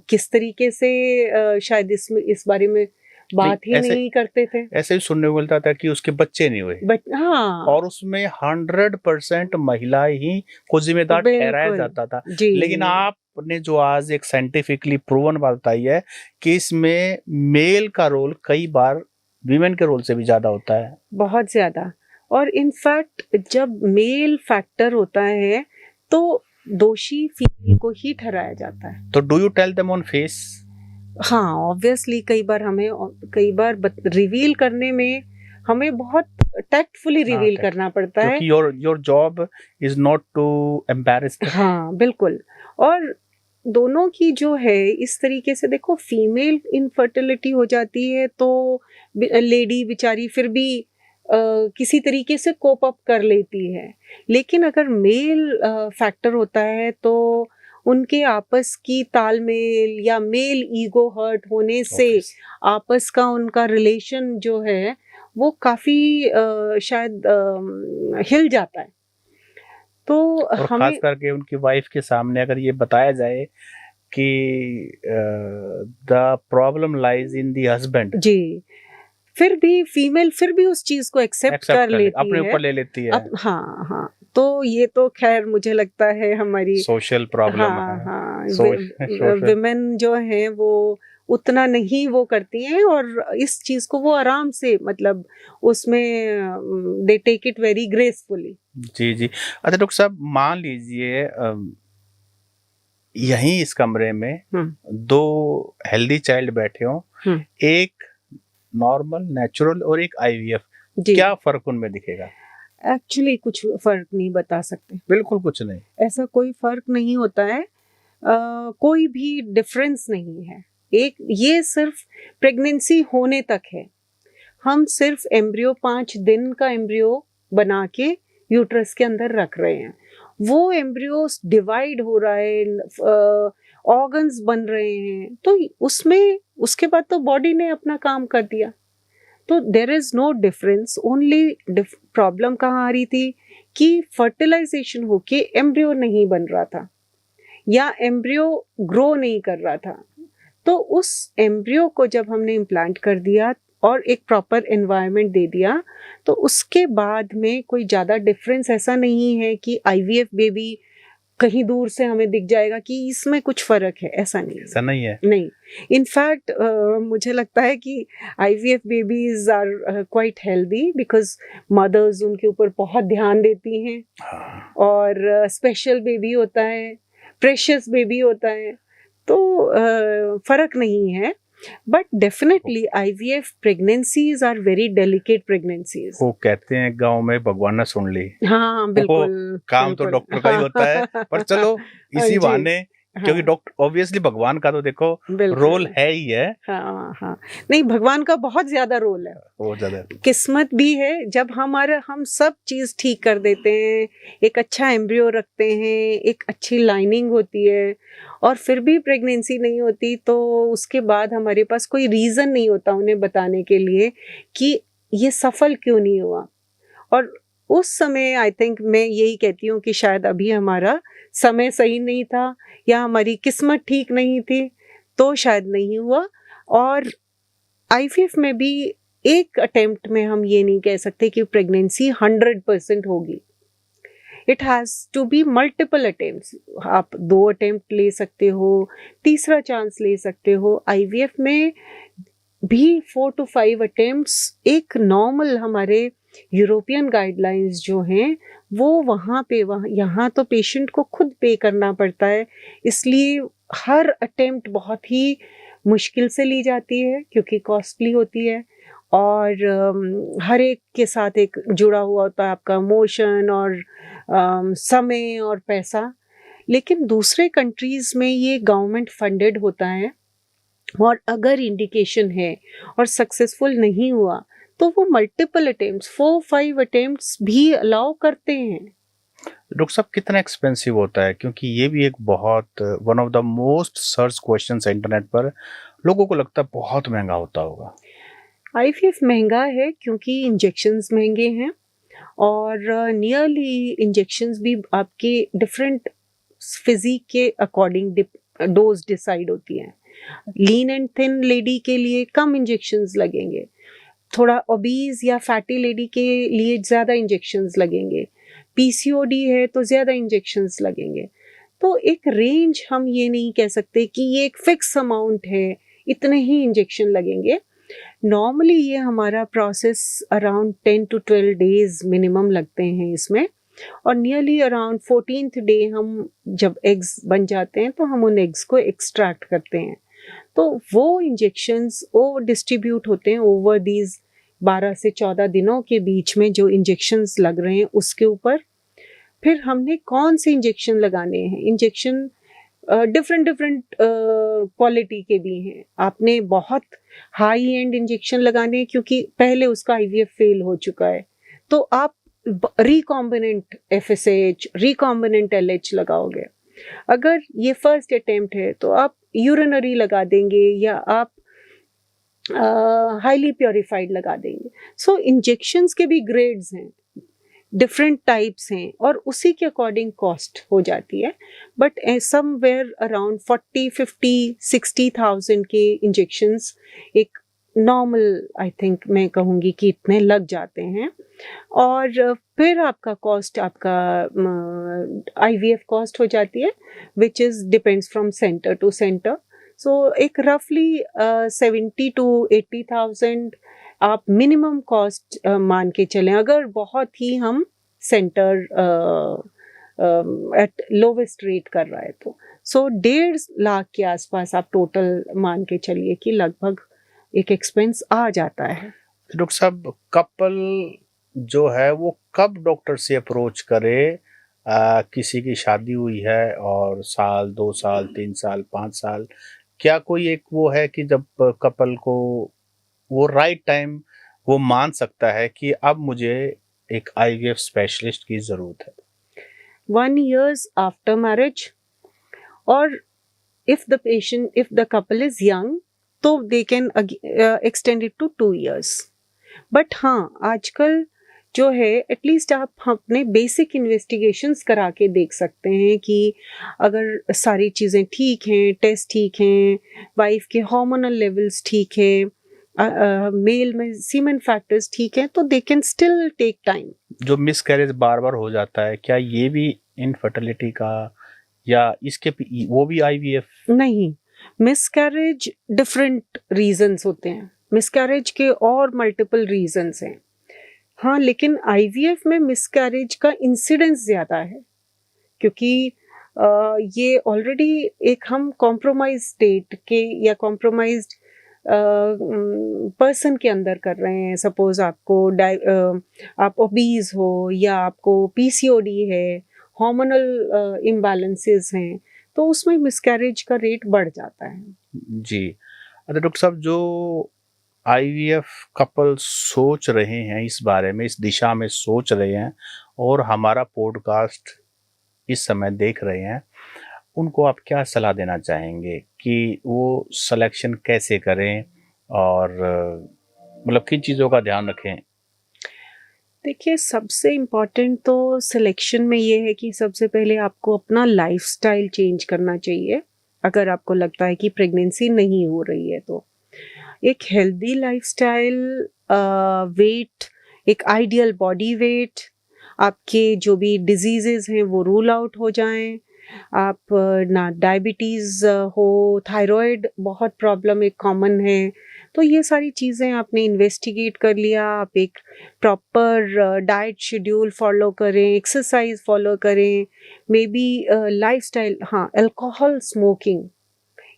किस तरीके से शायद इस बारे में बात ही नहीं करते थे। ऐसे भी सुनने को मिलता था कि उसके बच्चे नहीं हुए, बट हाँ, और उसमें 100% महिला ही को जिम्मेदार ठहराया जाता था। लेकिन आपने जो आज एक साइंटिफिकली प्रूवन बात बताई है कि इसमें मेल का रोल कई बार वीमेन के रोल से भी ज्यादा होता है, बहुत ज्यादा। और इनफैक्ट जब मेल फैक्टर होता है तो दोषी फीमेल को ही ठहराया जाता है। तो do you tell them on face? हाँ, ऑब्वियसली कई बार रिवील करने में हमें बहुत टैक्टफुली रिवील करना पड़ता है, क्योंकि your job is not to embarrass. हाँ बिल्कुल। और दोनों की जो है इस तरीके से देखो, फीमेल इनफर्टिलिटी हो जाती है तो लेडी बेचारी फिर भी किसी तरीके से कोप अप कर लेती है, लेकिन अगर मेल फैक्टर होता है तो उनके आपस की तालमेल या मेल ईगो हर्ट होने से आपस का उनका रिलेशन जो है वो काफी शायद हिल जाता है। तो और हमें खास करके उनकी वाइफ के सामने अगर ये बताया जाए कि the problem lies in the husband, जी, फिर भी फीमेल फिर भी उस चीज को एक्सेप्ट कर लेती अपने है, ऊपर ले लेती है। हाँ हाँ, तो ये तो खैर मुझे लगता है हमारी सोशल प्रॉब्लम हाँ है। हाँ, विमेन जो हैं वो उतना नहीं वो करती हैं, और इस चीज को वो आराम से, मतलब उसमें they take it very gracefully. जी जी। अच्छा डॉक्टर साहब, मान लीजिए यहीं इस कमरे में दो हेल्दी चाइल्ड बैठे हों, एक नॉर्मल नेचुरल और एक IVF, क्या फर्क उनमें दिखेगा? एक्चुअली कुछ फर्क नहीं बता सकते, बिल्कुल कुछ नहीं, ऐसा कोई फर्क नहीं होता है, कोई भी डिफरेंस नहीं है। एक ये सिर्फ प्रेगनेंसी होने तक है, हम सिर्फ एम्ब्रियो 5 दिन का एम्ब्रियो बना के यूट्रस के अंदर रख रहे हैं, वो एम्ब्रियो डिवाइड हो रहा है, ऑर्गन्स बन रहे हैं, तो उसमें उसके बाद तो बॉडी ने अपना काम कर दिया, तो there is no difference. Only problem कहाँ आ रही थी कि फर्टिलाइजेशन होके एम्ब्रियो नहीं बन रहा था या एम्ब्रियो ग्रो नहीं कर रहा था, तो उस एम्ब्रियो को जब हमने इम्प्लांट कर दिया और एक प्रॉपर एनवायरनमेंट दे दिया, तो उसके बाद में कोई ज़्यादा डिफरेंस ऐसा नहीं है कि IVF बेबी कहीं दूर से हमें दिख जाएगा कि इसमें कुछ फर्क है, ऐसा नहीं है। ऐसा नहीं है। नहीं, इनफैक्ट मुझे लगता है कि IVF babies are quite healthy because mothers उनके ऊपर बहुत ध्यान देती हैं। हाँ। और स्पेशल बेबी होता है, प्रेशियस बेबी होता है, तो फर्क नहीं है। But definitely IVF pregnancies are very delicate pregnancies. वो कहते हैं गांव में भगवान ने सुन ली। हाँ बिल्कुल, काम तो डॉक्टर का ही होता है, पर चलो इसी बहाने, क्योंकि डॉक्टर ऑब्वियसली भगवान का तो देखो रोल है ही है। हाँ हाँ, नहीं भगवान का बहुत ज्यादा रोल है, बहुत ज्यादा। किस्मत भी है, जब हम सब चीज ठीक कर देते हैं, एक अच्छा एम्ब्रियो रखते हैं, एक अच्छी लाइनिंग होती है, और फिर भी प्रेगनेंसी नहीं होती, तो उसके बाद हमारे पास कोई रीजन नहीं होता उन्हें बताने के लिए कि ये सफल क्यों नहीं हुआ। और उस समय आई थिंक मैं यही कहती हूँ कि शायद अभी हमारा समय सही नहीं था, या हमारी किस्मत ठीक नहीं थी, तो शायद नहीं हुआ। और आईवीएफ में भी एक अटेम्प्ट में हम ये नहीं कह सकते कि प्रेगनेंसी 100% होगी। It has to be multiple attempts. आप 2 अटेम्प्ट ले सकते हो, तीसरा चांस ले सकते हो। आईवीएफ में भी 4 to 5 अटेम्प्ट्स एक नॉर्मल, हमारे यूरोपियन गाइडलाइंस जो हैं वो वहाँ यहाँ तो पेशेंट को खुद पे करना पड़ता है, इसलिए हर अटेम्प्ट बहुत ही मुश्किल से ली जाती है क्योंकि कॉस्टली होती है, और हर एक के साथ एक जुड़ा हुआ होता है आपका मोशन और समय और पैसा। लेकिन दूसरे कंट्रीज में ये गवर्नमेंट फंडेड होता है, और अगर इंडिकेशन है और सक्सेसफुल नहीं हुआ तो वो मल्टीपल अटेम्प्ट्स, 4-5 अटेम्प्ट्स भी अलाउ करते हैं। डॉक्टर साहब कितना एक्सपेंसिव होता है, क्योंकि ये भी एक बहुत one of the most search questions है इंटरनेट पर, लोगों को लगता है बहुत महंगा होता होगा। आईवीएफ महंगा है क्योंकि इंजेक्शंस महंगे हैं, और नियरली इंजेक्शंस भी आपके डिफरेंट फिजिक के अकॉर्डिंग डोज डिसाइड होती है। लीन एंड थिन लेडी के लिए कम इंजेक्शंस लगेंगे, थोड़ा ओबीज या फैटी लेडी के लिए ज़्यादा इंजेक्शंस लगेंगे, पीसीओडी है तो ज़्यादा इंजेक्शंस लगेंगे। तो एक रेंज, हम ये नहीं कह सकते कि ये एक फिक्स अमाउंट है, इतने ही इंजेक्शन लगेंगे। नॉर्मली ये हमारा process around 10 to 12 days minimum लगते हैं इसमें, और नियरली अराउंड 14th डे हम जब एग्स बन जाते हैं तो हम उन एग्स को एक्सट्रैक्ट करते हैं। तो वो इंजेक्शंस वो डिस्ट्रीब्यूट होते हैं ओवर दीज 12 से 14 दिनों के बीच में, जो इंजेक्शंस लग रहे हैं उसके ऊपर। फिर हमने कौन से इंजेक्शन लगाने हैं, इंजेक्शन डिफरेंट क्वालिटी के भी हैं। आपने बहुत हाई एंड इंजेक्शन लगाने हैं क्योंकि पहले उसका आईवीएफ फेल हो चुका है, तो आप रिकॉम्बिनेंट एफएसएच, रिकॉम्बिनेंट एलएच लगाओगे। अगर ये फर्स्ट अटेम्प्ट है तो आप यूरिनरी लगा देंगे, या आप हाईली प्योरीफाइड लगा देंगे। सो इंजेक्शंस के भी ग्रेड्स हैं, डिफरेंट टाइप्स हैं, और उसी के अकॉर्डिंग कॉस्ट हो जाती है। बट समवेयर अराउंड 40-50-60,000 के इंजेक्शंस एक नॉर्मल, आई थिंक मैं कहूँगी कि इतने लग जाते हैं। और फिर आपका कॉस्ट, आपका आईवीएफ कॉस्ट हो जाती है, which is depends from centre to centre. So एक रफली 70 to 80,000 आप मिनिमम कॉस्ट मान के चलें, अगर बहुत ही हम सेंटर एट लोवेस्ट रेट कर रहा है तो। सो 1.5 लाख के आसपास आप टोटल मान के चलिए कि लगभग एक एक्सपेंस आ जाता है। डॉक्टर साहब, कपल जो है वो कब डॉक्टर से अप्रोच करे? किसी की शादी हुई है और 1 साल, 2 साल, 3 साल, 5 साल, क्या कोई एक वो है कि जब कपल को वो राइट टाइम वो मान सकता है कि अब मुझे एक आईवीएफ स्पेशलिस्ट की जरूरत है? 1 year after marriage, और if the couple is young, तो they can extend it to 2 years. But हाँ, आजकल जो है एटलीस्ट आप अपने बेसिक इन्वेस्टिगेशंस करा के देख सकते हैं कि अगर सारी चीज़ें ठीक हैं, टेस्ट ठीक हैं, वाइफ के हार्मोनल लेवल्स ठीक है, मेल में सीमेन फैक्टर्स ठीक है, तो they can still take time. जो मिसकैरेज बार बार हो जाता है, क्या ये भी इनफर्टिलिटी का या इसके वो भी आईवीएफ? नहीं, मिसकैरेज डिफरेंट रीजंस होते हैं, मिसकैरेज के और मल्टीपल रीजंस हैं। हाँ, लेकिन आईवीएफ में मिसकैरेज का इंसिडेंस ज़्यादा है, क्योंकि ये ऑलरेडी एक हम कॉम्प्रोमाइज स्टेट के या कॉम्प्रोमाइज्ड पर्सन के अंदर कर रहे हैं। सपोज आप ओबीज हो या आपको पीसीओडी है, हार्मोनल इम्बैलेंसेस हैं, तो उसमें मिसकैरेज का रेट बढ़ जाता है। जी। अच्छा डॉक्टर साहब, जो आईवीएफ कपल सोच रहे हैं इस बारे में, इस दिशा में सोच रहे हैं और हमारा पॉडकास्ट इस समय देख रहे हैं, उनको आप क्या सलाह देना चाहेंगे कि वो सिलेक्शन कैसे करें और मतलब किन चीज़ों का ध्यान रखें? देखिए, सबसे इम्पॉर्टेंट तो सिलेक्शन में ये है कि सबसे पहले आपको अपना लाइफस्टाइल चेंज करना चाहिए। अगर आपको लगता है कि प्रेगनेंसी नहीं हो रही है तो एक हेल्दी लाइफस्टाइल, वेट, एक आइडियल बॉडी वेट, आपके जो भी डिजीजेस हैं वो रूल आउट हो जाएं, आप ना डायबिटीज़ हो, थायराइड बहुत प्रॉब्लम एक कॉमन है, तो ये सारी चीज़ें आपने इन्वेस्टिगेट कर लिया, आप एक प्रॉपर डाइट शेड्यूल फॉलो करें, एक्सरसाइज फॉलो करें, मे बी लाइफस्टाइल। हाँ, अल्कोहल स्मोकिंग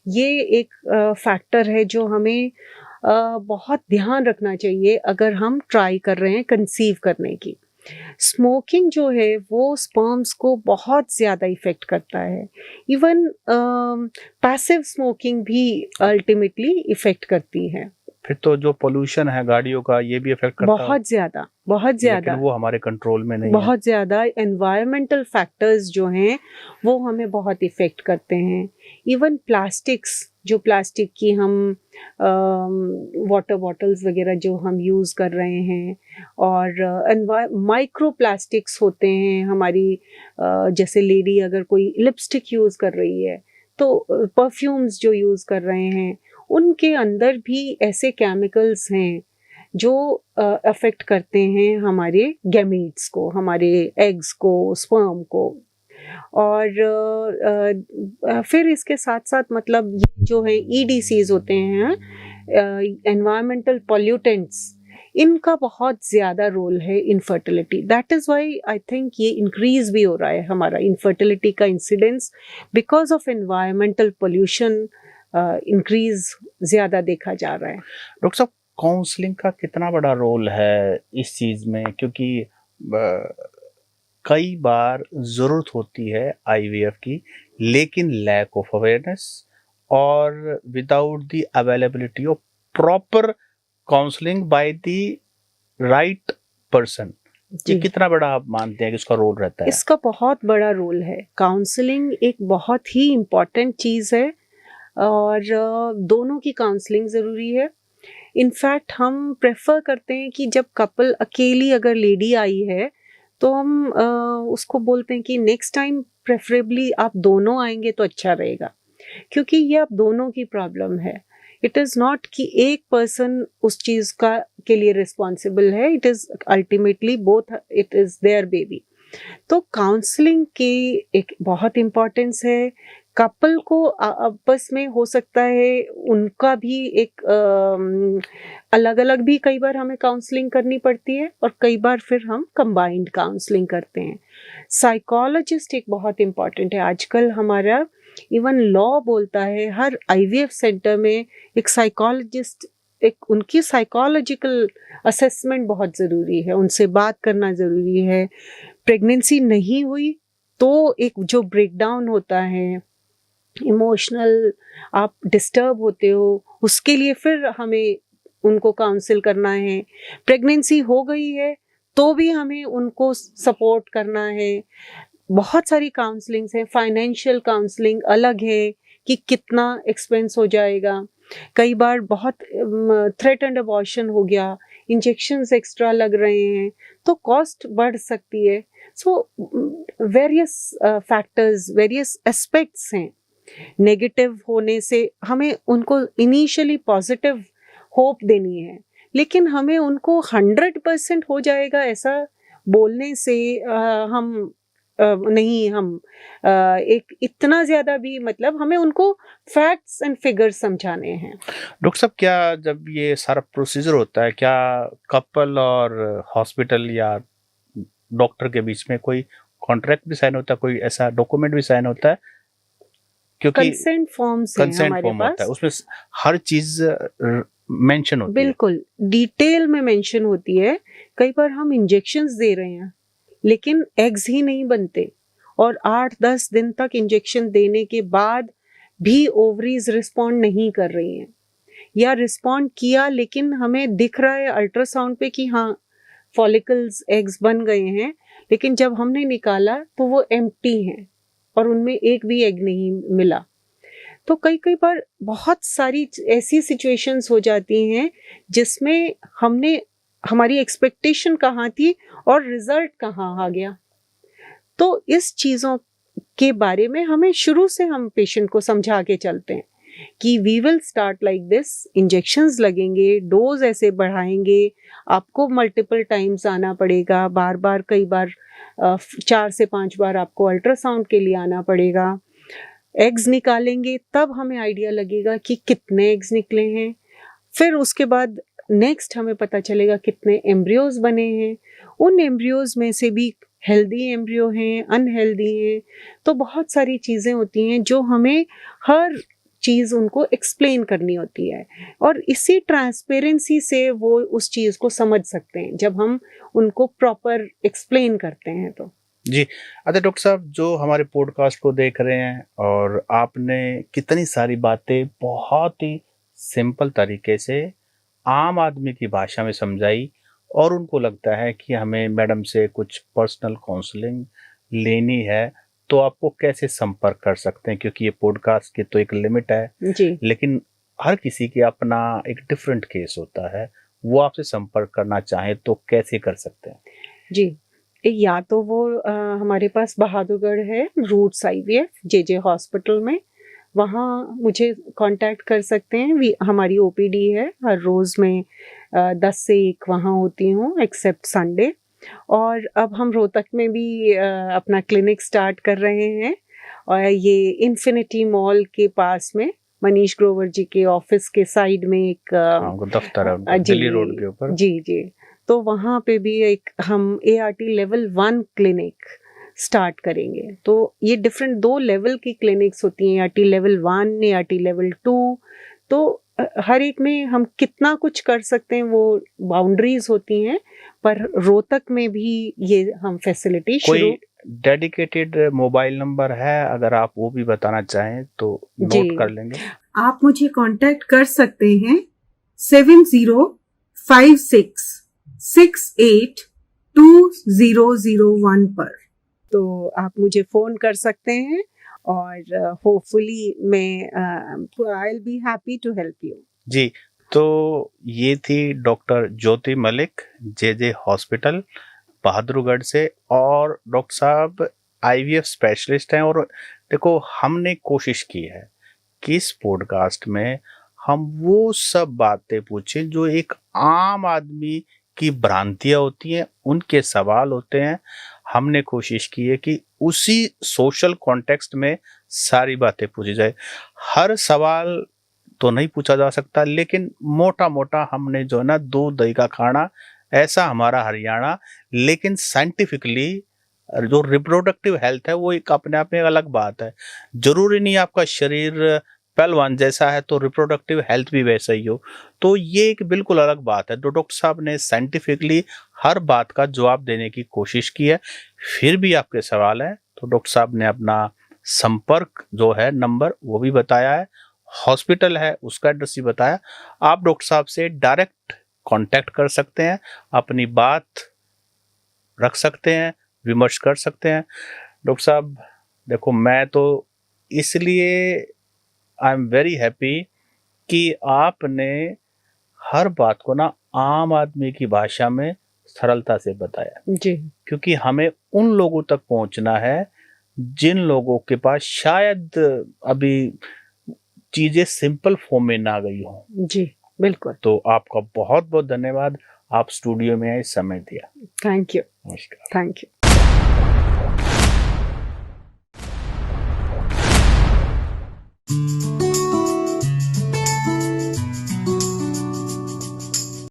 ये एक फैक्टर है जो हमें बहुत ध्यान रखना चाहिए अगर हम ट्राई कर रहे हैं कंसीव करने की। स्मोकिंग जो है वो स्पर्म्स को बहुत ज़्यादा इफ़ेक्ट करता है। इवन पैसिव स्मोकिंग भी अल्टीमेटली इफ़ेक्ट करती है। फिर तो जो पोल्यूशन है गाड़ियों का, ये भी इफेक्ट करता है। बहुत ज़्यादा, बहुत ज़्यादा, लेकिन वो हमारे कंट्रोल में नहीं है। बहुत ज़्यादा एनवायरमेंटल फैक्टर्स जो हैं वो हमें बहुत इफ़ेक्ट करते हैं। इवन प्लास्टिक्स, जो प्लास्टिक की हम वाटर बॉटल्स वगैरह जो हम यूज़ कर रहे हैं, और माइक्रो प्लास्टिक्स होते हैं हमारी, जैसे लेडी अगर कोई लिपस्टिक यूज़ कर रही है तो परफ्यूम्स जो यूज़ कर रहे हैं उनके अंदर भी ऐसे केमिकल्स हैं जो अफेक्ट करते हैं हमारे गैमेट्स को, हमारे एग्स को, स्पर्म को। और फिर इसके साथ साथ मतलब ये जो है ईडीसीज होते हैं, एनवायरमेंटल पॉल्यूटेंट्स, इनका बहुत ज़्यादा रोल है infertility. That is why I think ये इंक्रीज भी हो रहा है हमारा इनफर्टिलिटी का incidence, because of environmental pollution increase ज़्यादा देखा जा रहा है। डॉक्टर साहब, काउंसलिंग का कितना बड़ा रोल है इस चीज़ में? क्योंकि कई बार ज़रूरत होती है आईवीएफ की, लेकिन लैक ऑफ अवेयरनेस और without the availability of proper counselling by the right person, ये कितना बड़ा आप मानते हैं कि इसका रोल रहता है? इसका बहुत बड़ा रोल है। काउंसलिंग एक बहुत ही इम्पॉर्टेंट चीज़ है और दोनों की काउंसलिंग ज़रूरी है। इनफैक्ट हम प्रेफर करते हैं कि जब कपल अकेली अगर लेडी आई है तो हम उसको बोलते हैं कि नेक्स्ट टाइम प्रेफरेबली आप दोनों आएंगे तो अच्छा रहेगा, क्योंकि ये आप दोनों की प्रॉब्लम है। इट इज़ नॉट कि एक पर्सन उस चीज़ का के लिए रिस्पॉन्सिबल है, it is ultimately both, it is their baby. तो काउंसलिंग की एक बहुत इम्पोर्टेंस है। कपल को आपस में हो सकता है उनका भी एक अलग अलग भी कई बार हमें काउंसलिंग करनी पड़ती है और कई बार फिर हम कंबाइंड काउंसलिंग करते हैं। साइकोलॉजिस्ट एक बहुत इम्पॉर्टेंट है। आजकल हमारा इवन लॉ बोलता है हर आईवीएफ सेंटर में एक साइकोलॉजिस्ट, एक उनकी साइकोलॉजिकल असेसमेंट बहुत ज़रूरी है, उनसे बात करना ज़रूरी है। प्रेगनेंसी नहीं हुई तो एक जो ब्रेकडाउन होता है, इमोशनल आप डिस्टर्ब होते हो, उसके लिए फिर हमें उनको काउंसिल करना है। प्रेगनेंसी हो गई है तो भी हमें उनको सपोर्ट करना है। बहुत सारी काउंसलिंग्स हैं। फाइनेंशियल काउंसलिंग अलग है कि कितना एक्सपेंस हो जाएगा। कई बार बहुत थ्रेटन्ड अबॉर्शन हो गया, इंजेक्शंस एक्स्ट्रा लग रहे हैं तो कॉस्ट बढ़ सकती है। So various factors, various aspects हैं। नेगेटिव होने से हमें उनको इनिशियली पॉजिटिव होप देनी है, लेकिन हमें उनको 100% हो जाएगा ऐसा बोलने से हम नहीं हम एक इतना ज़्यादा भी मतलब हमें उनको फैक्ट्स एंड फिगर्स समझाने हैं। डॉक्टर साहब, क्या जब ये सारा प्रोसीजर होता है, क्या कपल और हॉस्पिटल या डॉक्टर के बीच में कोई कॉन्ट्रैक्ट भी साइन होता है, कोई ऐसा डॉक्यूमेंट भी साइन होता है? क्योंकि कंसेंट फॉर्म्स हैं कंसेंट हमारे फॉर्म होता है, पास। उसमें हर चीज मेंशन होती है। बिल्कुल डिटेल में मेंशन होती है। कई बार हम इंजेक्शंस दे रहे हैं लेकिन एग्स ही नहीं बनते और 8-10 दिन तक इंजेक्शन देने के बाद भी ओवरीज रिस्पॉन्ड नहीं कर रही हैं, या रिस्पॉन्ड किया लेकिन हमें दिख रहा है अल्ट्रासाउंड पे कि हाँ फॉलिकल्स एग्स बन गए हैं, लेकिन जब हमने निकाला तो वो एम्प्टी हैं और उनमें एक भी एग नहीं मिला। तो कई बार बहुत सारी ऐसी सिचुएशंस हो जाती हैं जिसमें हमने हमारी एक्सपेक्टेशन कहाँ थी और रिजल्ट कहाँ आ गया। तो इस चीज़ों के बारे में हमें शुरू से हम पेशेंट को समझा के चलते हैं कि we will start like this, injections लगेंगे, डोज ऐसे बढ़ाएंगे, आपको मल्टीपल टाइम्स आना पड़ेगा, बार बार कई बार 4 से 5 बार आपको अल्ट्रासाउंड के लिए आना पड़ेगा, एग्स निकालेंगे तब हमें आइडिया लगेगा कि कितने एग्स निकले हैं, फिर उसके बाद नेक्स्ट हमें पता चलेगा कितने एम्ब्रियोज बने हैं, उन एम्ब्रियोज में से भी हेल्दी एम्ब्रियो हैं, अनहेल्दी हैं। तो बहुत सारी चीज़ें होती हैं जो हमें हर चीज़ उनको एक्सप्लेन करनी होती है और इसी ट्रांसपेरेंसी से वो उस चीज़ को समझ सकते हैं जब हम उनको प्रॉपर एक्सप्लेन करते हैं। तो जी। अच्छा डॉक्टर साहब, जो हमारे पॉडकास्ट को देख रहे हैं और आपने कितनी सारी बातें बहुत ही सिंपल तरीके से आम आदमी की भाषा में समझाई और उनको लगता है कि हमें मैडम से कुछ पर्सनल काउंसलिंग लेनी है, तो आपको कैसे संपर्क कर सकते हैं? क्योंकि ये पॉडकास्ट की तो एक लिमिट है जी, लेकिन हर किसी के अपना एक डिफरेंट केस होता है, वो आपसे संपर्क करना चाहे तो कैसे कर सकते हैं? जी, या तो वो हमारे पास बहादुरगढ़ है, रूट्स IVF JJ हॉस्पिटल में, वहाँ मुझे कांटेक्ट कर सकते हैं। हमारी OPD है, हर रोज़ मैं 10 से 1 वहाँ होती हूँ एक्सेप्ट संडे। और अब हम रोहतक में भी अपना क्लिनिक स्टार्ट कर रहे हैं और ये इन्फिनिटी मॉल के पास में मनीष ग्रोवर जी के ऑफिस के साइड में एक दफ्तर है दिल्ली रोड के ऊपर। जी, तो वहाँ पे भी एक हम ART लेवल 1 क्लिनिक स्टार्ट करेंगे। तो ये डिफरेंट 2 लेवल की क्लिनिक्स होती हैं, ART लेवल 1, ART लेवल 2। तो हर एक में हम कितना कुछ कर सकते हैं वो बाउंड्रीज होती हैं, पर रोहतक में भी ये हम फैसिलिटी कोई डेडिकेटेड मोबाइल नंबर है, अगर आप वो भी बताना चाहें तो नोट कर लेंगे। आप मुझे कांटेक्ट कर सकते हैं 7056682001 पर। तो आप मुझे फ़ोन कर सकते हैं और होपफुली मैं I will be happy to help you. जी, तो ये थी doctor Jyoti Malik, JJ hospital Bahadurgarh से, और डॉक्टर साहब IVF स्पेशलिस्ट हैं। और देखो, हमने कोशिश की है कि इस पॉडकास्ट में हम वो सब बातें पूछें जो एक आम आदमी की भ्रांतियां होती हैं, उनके सवाल होते हैं। हमने कोशिश की है कि उसी सोशल कॉन्टेक्स्ट में सारी बातें पूछी जाए। हर सवाल तो नहीं पूछा जा सकता, लेकिन मोटा मोटा हमने जो है ना, दूध दही का खाना, ऐसा हमारा हरियाणा। लेकिन साइंटिफिकली जो रिप्रोडक्टिव हेल्थ है वो एक अपने आप में एक अलग बात है। जरूरी नहीं आपका शरीर पहलवान जैसा है तो रिप्रोडक्टिव हेल्थ भी वैसा ही हो, तो ये एक बिल्कुल अलग बात है। तो डॉक्टर साहब ने साइंटिफिकली हर बात का जवाब देने की कोशिश की है। फिर भी आपके सवाल है तो डॉक्टर साहब ने अपना संपर्क जो है नंबर वो भी बताया है, हॉस्पिटल है उसका एड्रेस भी बताया। आप डॉक्टर साहब से डायरेक्ट कांटेक्ट कर सकते हैं, अपनी बात रख सकते हैं, विमर्श कर सकते हैं। डॉक्टर साहब देखो, मैं तो इसलिए आई एम वेरी हैप्पी कि आपने हर बात को ना आम आदमी की भाषा में सरलता से बताया जी, क्योंकि हमें उन लोगों तक पहुंचना है जिन लोगों के पास शायद अभी चीजें सिंपल फॉर्म में ना गई हो। जी बिल्कुल। तो आपका बहुत बहुत धन्यवाद, आप स्टूडियो में आए, समय दिया। Thank you. नमस्कार। Thank you. पर।